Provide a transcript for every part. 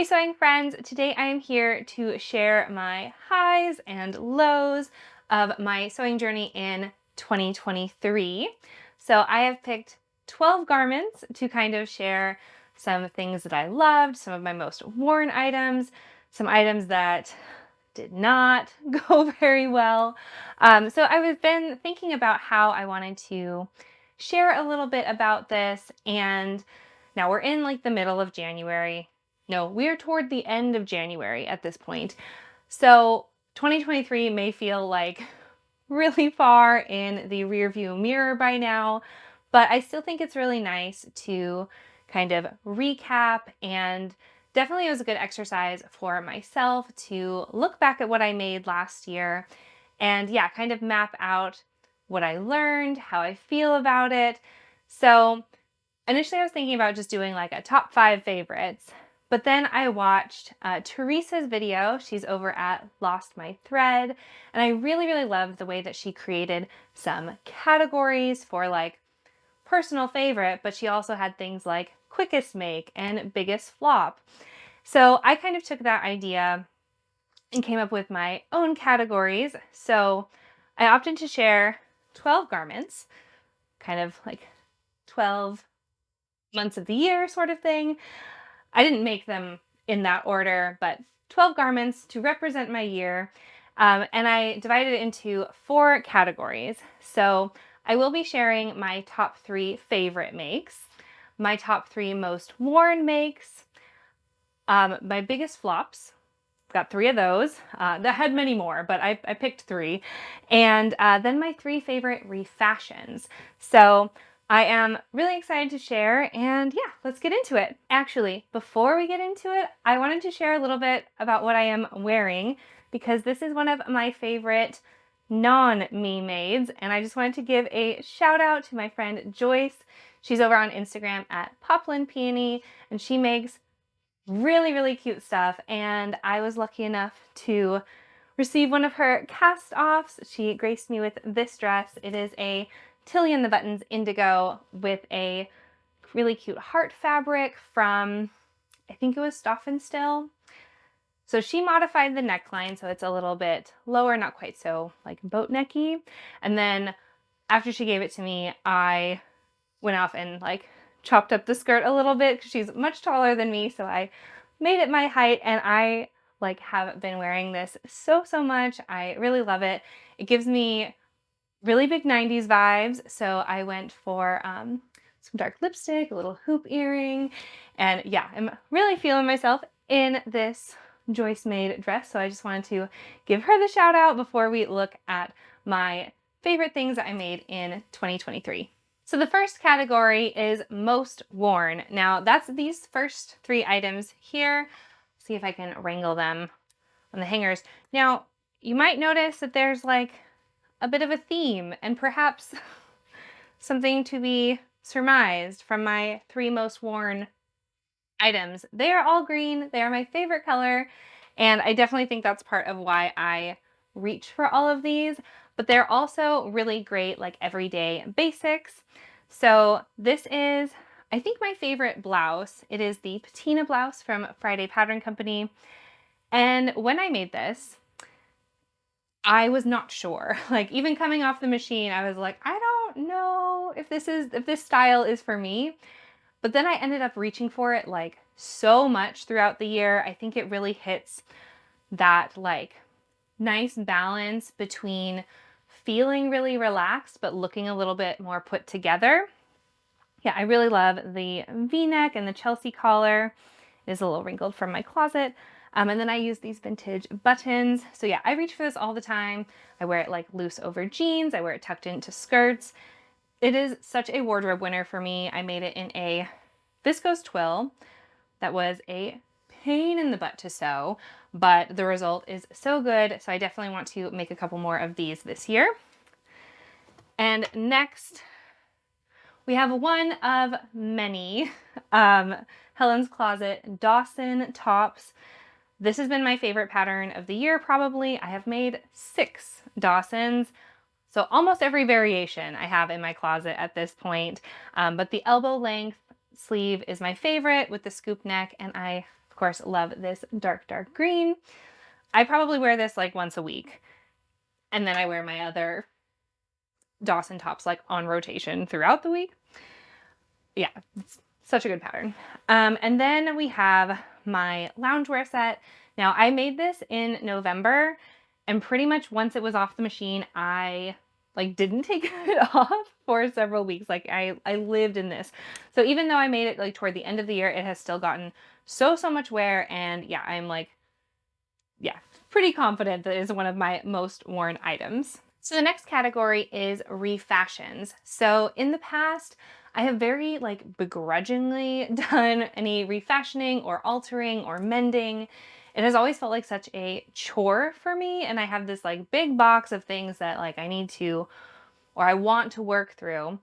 Hey sewing friends, today I am here to share my highs and lows of my sewing journey in 2023. So I have picked 12 garments to kind of share some things that I loved, some of my most worn items, some items that did not go very well. So I've been thinking about how I wanted to share a little bit about this, and now we're in like the middle of January. No, we're toward the end of January at this point. So 2023 may feel like really far in the rearview mirror by now, but I still think it's really nice to kind of recap, and definitely it was a good exercise for myself to look back at what I made last year and yeah, kind of map out what I learned, how I feel about it. So initially I was thinking about just doing like a top 5 favorites, but then I watched Theresa's video. She's over at Lost My Thread, and I really loved the way that she created some categories for like personal favorite, but she also had things like quickest make and biggest flop. So I kind of took that idea and came up with my own categories. So I opted to share 12 garments, kind of like 12 months of the year sort of thing. I didn't make them in that order, but 12 garments to represent my year. And I divided it into 4 categories. So I will be sharing my top 3 favorite makes, my top 3 most worn makes, my biggest flops. Got 3 of those. That had many more, but I picked 3. And then my 3 favorite refashions. So I am really excited to share, and yeah, let's get into it. Actually, before we get into it, I wanted to share a little bit about what I am wearing, because this is one of my favorite non-me maids, and I just wanted to give a shout out to my friend Joyce. She's over on Instagram at Poplin Peony, and she makes really cute stuff, and I was lucky enough to receive one of her cast-offs. She graced me with this dress. It is a Tilly and the Buttons Indigo with a really cute heart fabric from, I think it was Dawson still. So she modified the neckline so it's a little bit lower, not quite so like boat necky. And then after she gave it to me, I went off and like chopped up the skirt a little bit because she's much taller than me, so I made it my height, and I like have been wearing this so much. I really love it. It gives me really big 90s vibes, so I went for some dark lipstick, a little hoop earring, and yeah, I'm really feeling myself in this Joyce made dress, so I just wanted to give her the shout out before we look at my favorite things that I made in 2023. So the first category is most worn. Now that's these first 3 items here. See if I can wrangle them on the hangers. Now you might notice that there's like a bit of a theme, and perhaps something to be surmised from my 3 most worn items. They are all green. They are my favorite color, and I definitely think that's part of why I reach for all of these, but they're also really great like everyday basics. So this is, I think, my favorite blouse. It is the Patina blouse from Friday Pattern Company, and when I made this, I was not sure. Like even coming off the machine, I was like, I don't know if this style is for me. But then I ended up reaching for it like so much throughout the year. I think it really hits that like nice balance between feeling really relaxed but looking a little bit more put together. Yeah, I really love the V-neck and the Chelsea collar. It is a little wrinkled from my closet. And then I use these vintage buttons. So yeah, I reach for this all the time. I wear it like loose over jeans. I wear it tucked into skirts. It is such a wardrobe winner for me. I made it in a Viscose twill that was a pain in the butt to sew, but the result is so good. So I definitely want to make a couple more of these this year. And next, we have one of many Helen's Closet Dawson tops. This has been my favorite pattern of the year probably. I have made 6 Dawsons. So almost every variation I have in my closet at this point. But the elbow length sleeve is my favorite with the scoop neck, and I of course, love this dark green. I probably wear this like once a week. And then I wear my other Dawson tops like on rotation throughout the week. Yeah, it's such a good pattern. And then we have my loungewear set. Now I made this in November, and pretty much once it was off the machine, I like didn't take it off for several weeks. Like I lived in this. So even though I made it like toward the end of the year, it has still gotten so much wear. And yeah, I'm like, yeah, pretty confident that it's one of my most worn items. So the next category is refashions. So in the past, I have very like begrudgingly done any refashioning or altering or mending. It has always felt like such a chore for me, and I have this like big box of things that like I need to or I want to work through.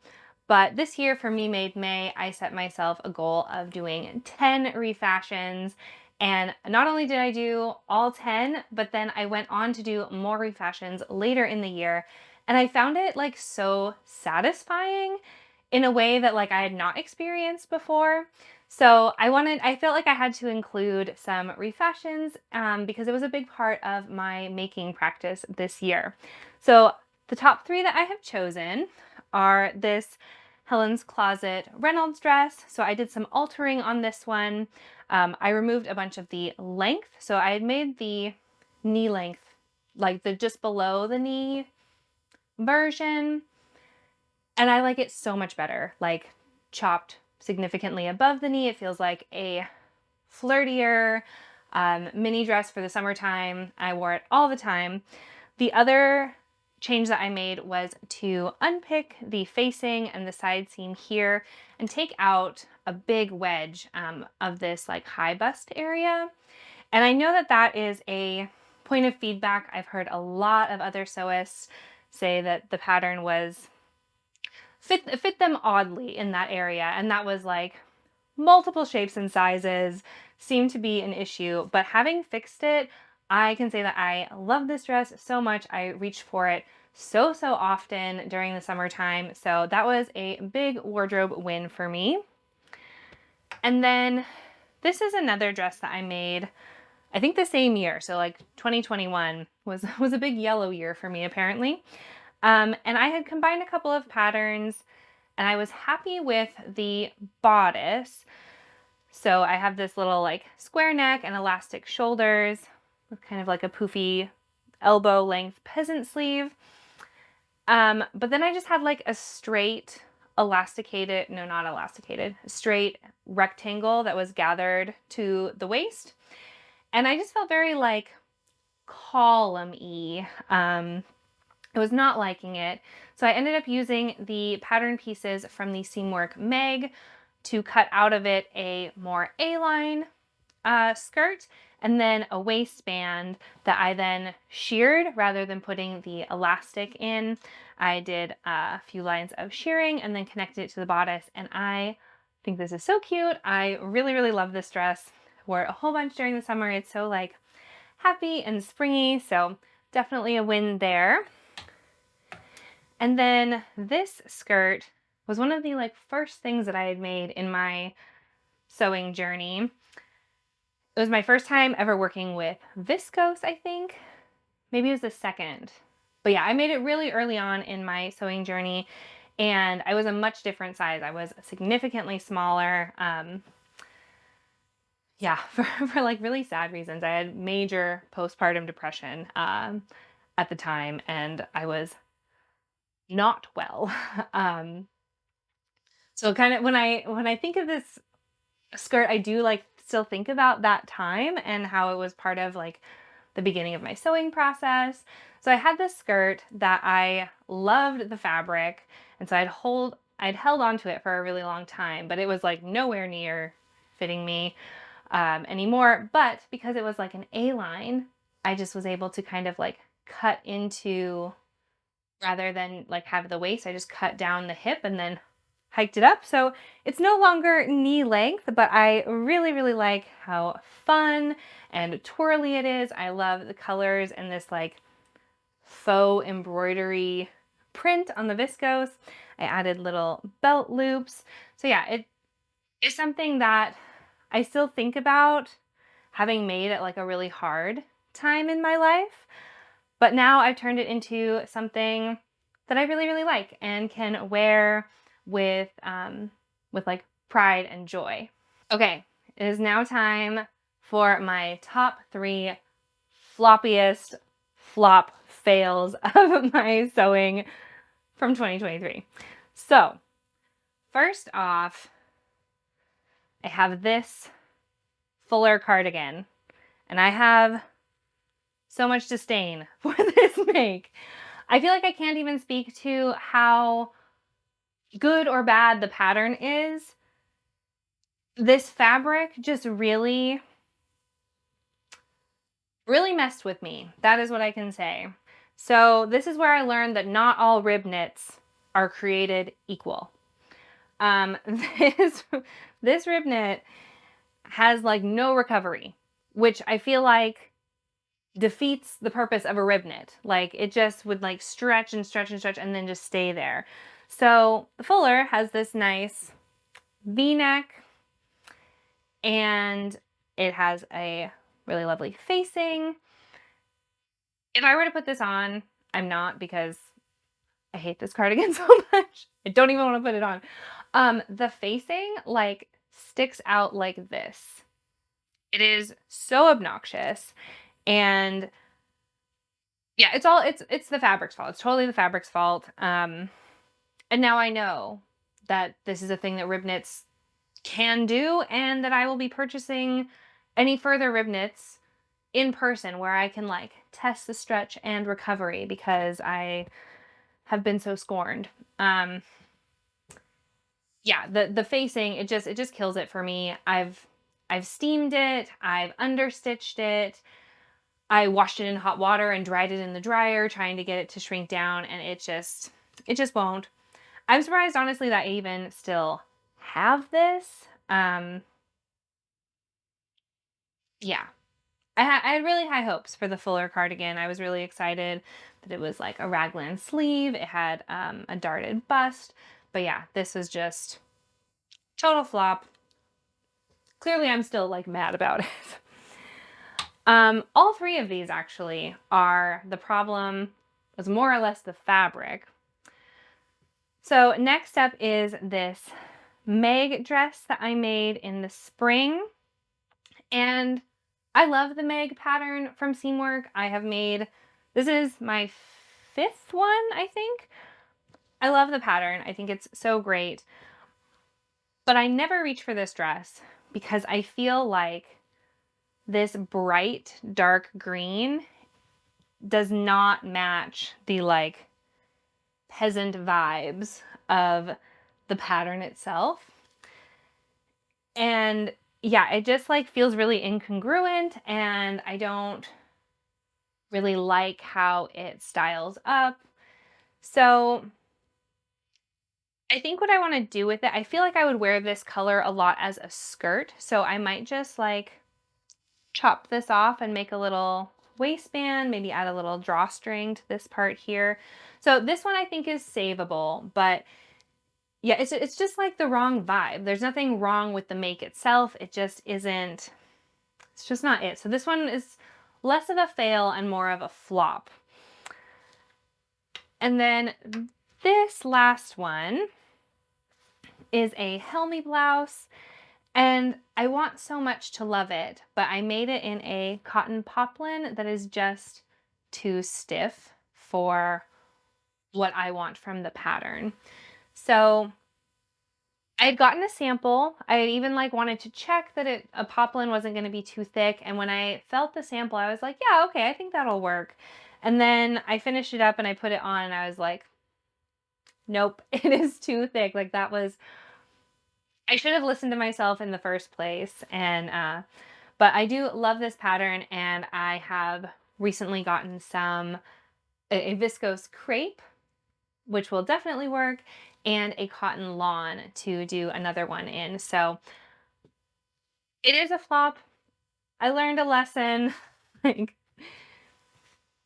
But this year for Me Made May, I set myself a goal of doing 10 refashions. And not only did I do all 10, but then I went on to do more refashions later in the year. And I found it like so satisfying in a way that like I had not experienced before. So I felt like I had to include some refashions because it was a big part of my making practice this year. So the top 3 that I have chosen are this Helen's Closet Reynolds dress. So I did some altering on this one. I removed a bunch of the length. So I had made the knee length, like the just below the knee version. And I like it so much better, like chopped significantly above the knee. It feels like a flirtier mini dress for the summertime. I wore it all the time. The other change that I made was to unpick the facing and the side seam here and take out a big wedge of this like high bust area. And I know that that is a point of feedback. I've heard a lot of other sewists say that the pattern was fit them oddly in that area, and that was like multiple shapes and sizes seemed to be an issue. But having fixed it, I can say that I love this dress so much. I reached for it so often during the summertime. So that was a big wardrobe win for me. And then this is another dress that I made, I think the same year. So like 2021 was a big yellow year for me apparently. And I had combined a couple of patterns and I was happy with the bodice. So I have this little like square neck and elastic shoulders with kind of like a poofy elbow length peasant sleeve. But then I just had like a straight straight rectangle that was gathered to the waist. And I just felt very like column-y. I was not liking it. So I ended up using the pattern pieces from the Seamwork Meg to cut out of it a more A-line skirt and then a waistband that I then sheared rather than putting the elastic in. I did a few lines of shearing and then connected it to the bodice, and I think this is so cute. I really love this dress. Wore it a whole bunch during the summer. It's so like happy and springy, so definitely a win there. And then this skirt was one of the like first things that I had made in my sewing journey. It was my first time ever working with Viscose, I think. Maybe it was the second. But yeah, I made it really early on in my sewing journey, and I was a much different size. I was significantly smaller. Yeah, for like really sad reasons. I had major postpartum depression at the time, and I was not well. So kind of when I think of this skirt, I do like still think about that time and how it was part of like the beginning of my sewing process. So I had this skirt that I loved the fabric, and so I'd held on to it for a really long time, but it was like nowhere near fitting me anymore. But because it was like an A-line, I just was able to kind of like cut into, rather than like have the waist, I just cut down the hip and then hiked it up. So it's no longer knee length, but I really like how fun and twirly it is. I love the colors and this like faux embroidery print on the viscose. I added little belt loops. So yeah, it is something that I still think about having made it like a really hard time in my life. But now I've turned it into something that I really, really like and can wear with like pride and joy. Okay, it is now time for my top 3 floppiest flop fails of my sewing from 2023. So, first off, I have this Fuller cardigan, and I have so much disdain for this make. I feel like I can't even speak to how good or bad the pattern is. This fabric just really messed with me. That is what I can say. So this is where I learned that not all rib knits are created equal. This rib knit has like no recovery, which I feel like defeats the purpose of a rib knit. Like it just would like stretch and stretch and stretch and then just stay there. So the Fuller has this nice V-neck, and it has a really lovely facing. If I were to put this on, I'm not, because I hate this cardigan so much. I don't even want to put it on. The facing like sticks out like this. It is so obnoxious, and yeah, it's the fabric's fault. It's totally the fabric's fault. And now I know that this is a thing that rib knits can do, and that I will be purchasing any further rib knits in person where I can like test the stretch and recovery, because I have been so scorned. Yeah, the facing, it just kills it for me. I've steamed it, I've understitched it, I washed it in hot water and dried it in the dryer trying to get it to shrink down, and it just won't. I'm surprised, honestly, that I even still have this. Yeah. I had really high hopes for the Fuller cardigan. I was really excited that it was like a raglan sleeve. It had a darted bust. But yeah, this was just total flop. Clearly, I'm still like mad about it. All 3 of these actually are, the problem was more or less the fabric. So next up is this Meg dress that I made in the spring. And I love the Meg pattern from Seamwork. This is my 5th one, I think. I love the pattern. I think it's so great. But I never reach for this dress because I feel like this bright dark green does not match the like peasant vibes of the pattern itself. And yeah, it just like feels really incongruent, and I don't really like how it styles up. So I think what I want to do with it, I feel like I would wear this color a lot as a skirt. So I might just like chop this off and make a little waistband, maybe add a little drawstring to this part here. So this one I think is savable, but yeah, it's just like the wrong vibe. There's nothing wrong with the make itself. It just isn't, it's just not it. So this one is less of a fail and more of a flop. And then this last one is a Helmi blouse, and I want so much to love it, but I made it in a cotton poplin that is just too stiff for what I want from the pattern. So I had gotten a sample. I had even like wanted to check that a poplin wasn't going to be too thick. And when I felt the sample, I was like, yeah, okay, I think that'll work. And then I finished it up and I put it on and I was like, nope, it is too thick. Like I should have listened to myself in the first place. And, but I do love this pattern, and I have recently gotten a viscose crepe, which will definitely work, and a cotton lawn to do another one in. So it is a flop. I learned a lesson. Like,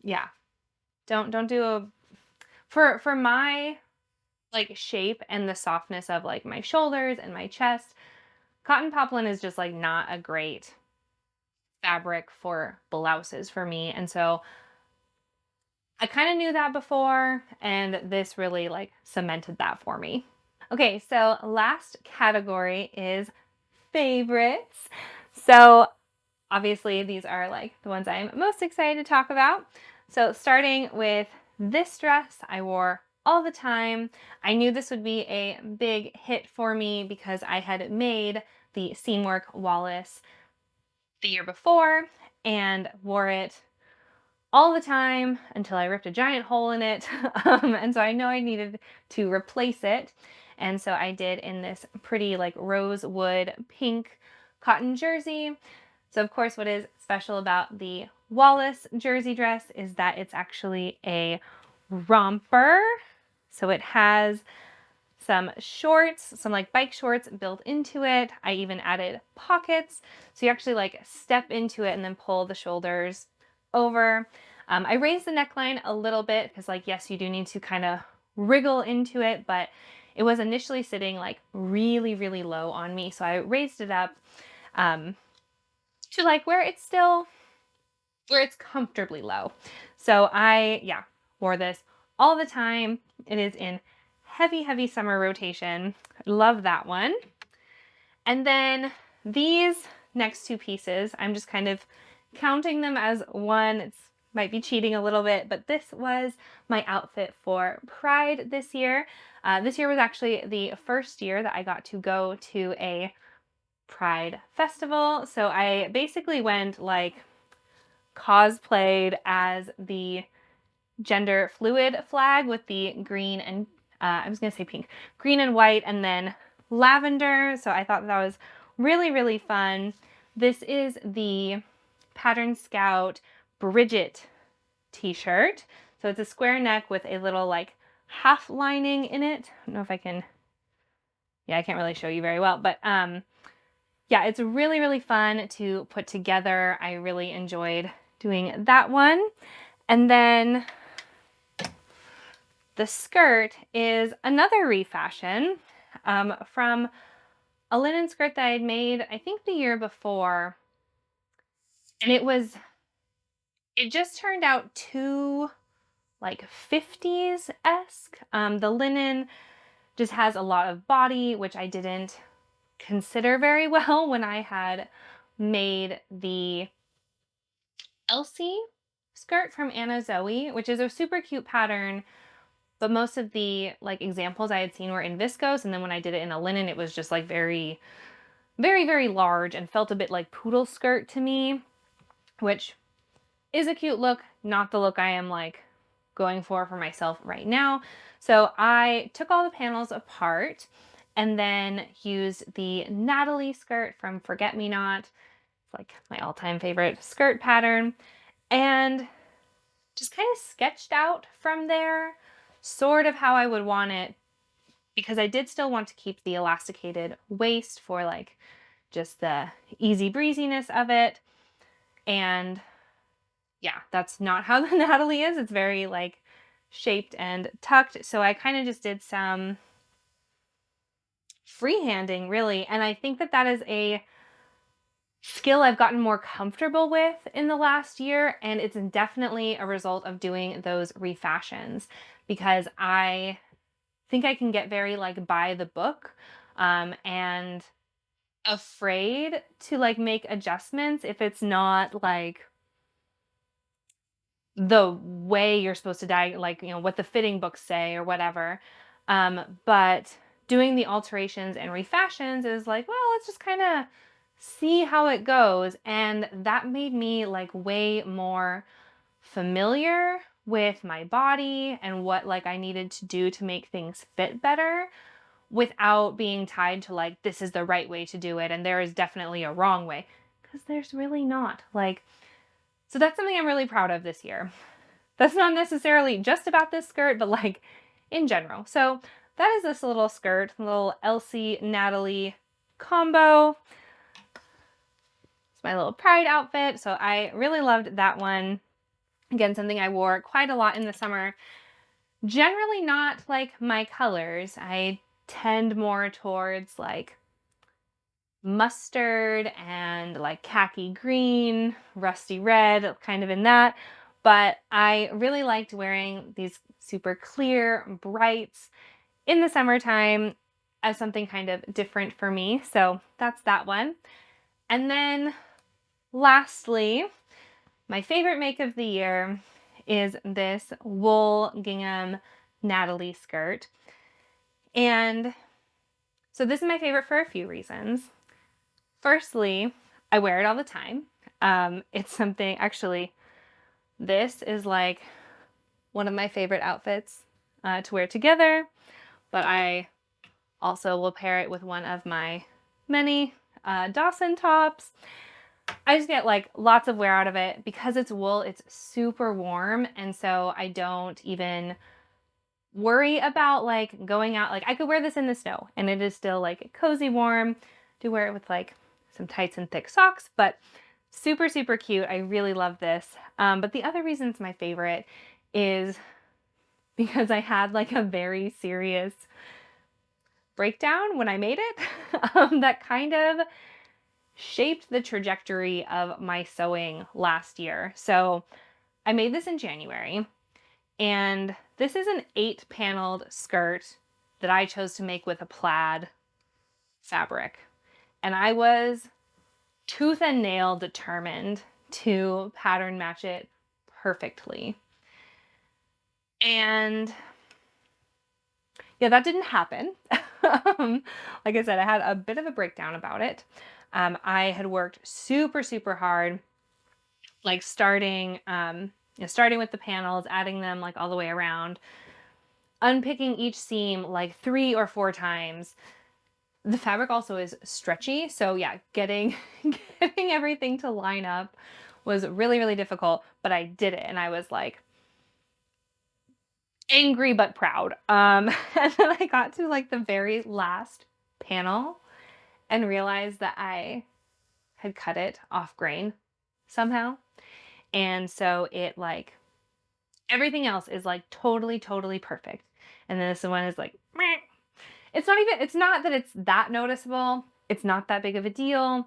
yeah, don't do for my like shape and the softness of like my shoulders and my chest, cotton poplin is just like not a great fabric for blouses for me. And so I kind of knew that before, and this really like cemented that for me. Okay, so last category is favorites. So obviously these are like the ones I'm most excited to talk about. So starting with this dress I wore all the time. I knew this would be a big hit for me because I had made the Seamwork Wallace the year before and wore it all the time until I ripped a giant hole in it. And so I know I needed to replace it. And so I did in this pretty like rosewood pink cotton jersey. So of course, what is special about the Wallace jersey dress is that it's actually a romper. So it has some shorts, some like bike shorts built into it. I even added pockets. So you actually like step into it and then pull the shoulders over. I raised the neckline a little bit because like, yes, you do need to kind of wriggle into it, but it was initially sitting like really, really low on me. So I raised it up to like where it's comfortably low. So I wore this all the time. It is in heavy, heavy summer rotation. Love that one. And then these next two pieces, I'm just kind of counting them as one. It's might be cheating a little bit, but this was my outfit for Pride this year. This year was actually the first year that I got to go to a Pride festival. So I basically went like cosplayed as the gender fluid flag with the green and I was gonna say pink, green and white, and then lavender. So I thought that was really, really fun. This is the Pattern Scout Bridget t-shirt. So it's a square neck with a little like half lining in it. I don't know if I can, I can't really show you very well, but yeah, it's really, really fun to put together. I really enjoyed doing that one. And then the skirt is another refashion from a linen skirt that I had made, I think the year before. And it just turned out too like 50s-esque. The linen just has a lot of body, which I didn't consider very well when I had made the Elsie skirt from Anna Zoe, which is a super cute pattern. But most of the like examples I had seen were in viscose, and then when I did it in a linen, it was just like very, very, very large and felt a bit like poodle skirt to me, which is a cute look, not the look I am like going for myself right now. So I took all the panels apart and then used the Natalie skirt from Forget Me Not. It's like my all-time favorite skirt pattern, and just kind of sketched out from there sort of how I would want it, because I did still want to keep the elasticated waist for like just the easy breeziness of it. And yeah, that's not how the Natalie is. It's very like shaped and tucked. So I kind of just did some freehanding really. And I think that that is a skill I've gotten more comfortable with in the last year. And it's definitely a result of doing those refashions, because I think I can get very like by the book and afraid to like make adjustments if it's not like the way you're supposed to like, what the fitting books say or whatever. But doing the alterations and refashions is like, well, let's just kind of see how it goes. And that made me like way more familiar with my body and what like I needed to do to make things fit better, without being tied to like, this is the right way to do it and there is definitely a wrong way, because there's really not. Like, so that's something I'm really proud of this year. That's not necessarily just about this skirt, but like in general. So that is this little skirt, little Elsie Natalie combo. It's my little Pride outfit. So I really loved that one. Again, something I wore quite a lot in the summer. Generally not like my colors. I tend more towards like mustard and like khaki green, rusty red, kind of in that. But I really liked wearing these super clear brights in the summertime as something kind of different for me. So that's that one. And then lastly, my favorite make of the year is this wool gingham Natalie skirt. And so this is my favorite for a few reasons. Firstly, I wear it all the time. It's something, actually, this is like one of my favorite outfits to wear together, but I also will pair it with one of my many Dawson tops. I just get like lots of wear out of it. Because it's wool, it's super warm, and so I don't even worry about like going out. Like I could wear this in the snow and it is still like cozy warm. Do wear it with like some tights and thick socks, but super, super cute. I really love this. But the other reason it's my favorite is because I had like a very serious breakdown when I made it that kind of shaped the trajectory of my sewing last year. So I made this in January, and this is an 8-paneled skirt that I chose to make with a plaid fabric. And I was tooth and nail determined to pattern match it perfectly. And yeah, that didn't happen. Like I said, I had a bit of a breakdown about it. I had worked super, super hard, like starting with the panels, adding them like all the way around, unpicking each seam like 3 or 4 times. The fabric also is stretchy, so yeah, getting everything to line up was really, really difficult, but I did it, and I was like angry but proud. And then I got to like the very last panel and realized that I had cut it off grain somehow. And so it like, everything else is like totally, totally perfect. And then this one is like, meh. It's not that it's that noticeable. It's not that big of a deal.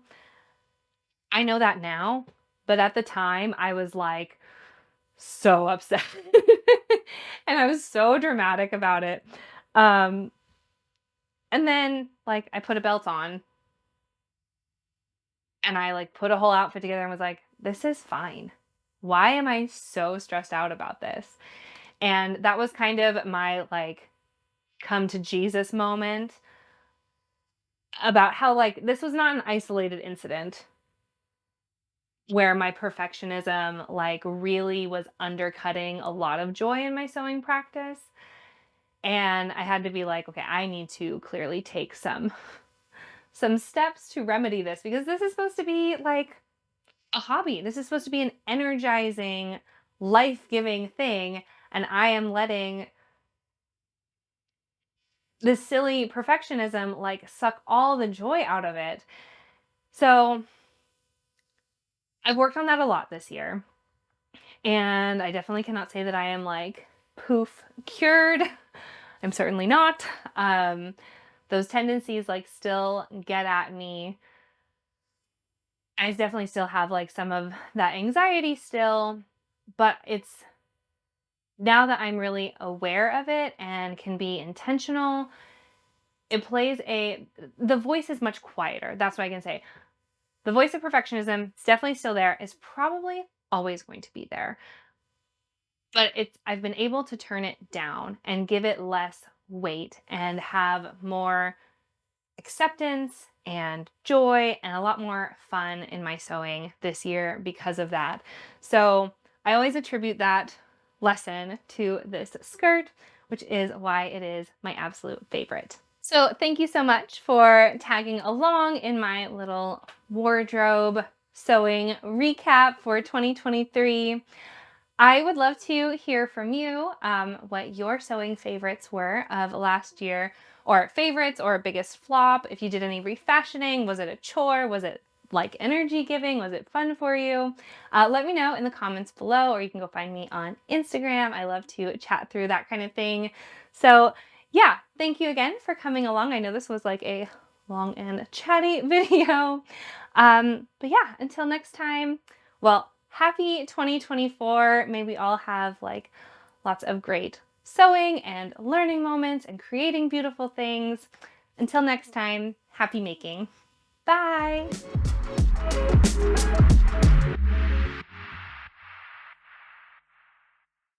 I know that now, but at the time I was like so upset. And I was so dramatic about it. And then like I put a belt on and I like put a whole outfit together and was like, this is fine. Why am I so stressed out about this? And that was kind of my like come to Jesus moment about how like this was not an isolated incident where my perfectionism like really was undercutting a lot of joy in my sewing practice. And I had to be like, okay, I need to clearly take some steps to remedy this, because this is supposed to be like a hobby. This is supposed to be an energizing, life-giving thing, and I am letting this silly perfectionism like suck all the joy out of it. So I've worked on that a lot this year, and I definitely cannot say that I am like poof cured. I'm certainly not. Those tendencies like still get at me. I definitely still have like some of that anxiety still, but it's now that I'm really aware of it and can be intentional, the voice is much quieter. That's what I can say. The voice of perfectionism is definitely still there. It's probably always going to be there. But I've been able to turn it down and give it less weight and have more acceptance and joy and a lot more fun in my sewing this year because of that. So I always attribute that lesson to this skirt, which is why it is my absolute favorite. So thank you so much for tagging along in my little wardrobe sewing recap for 2023. I would love to hear from you what your sewing favorites were of last year, or favorites or biggest flop. If you did any refashioning, was it a chore? Was it like energy giving? Was it fun for you? Let me know in the comments below, or you can go find me on Instagram. I love to chat through that kind of thing. So yeah, thank you again for coming along. I know this was like a long and chatty video. But yeah, until next time, well, happy 2024. May we all have like lots of great sewing and learning moments and creating beautiful things. Until next time, happy making. Bye.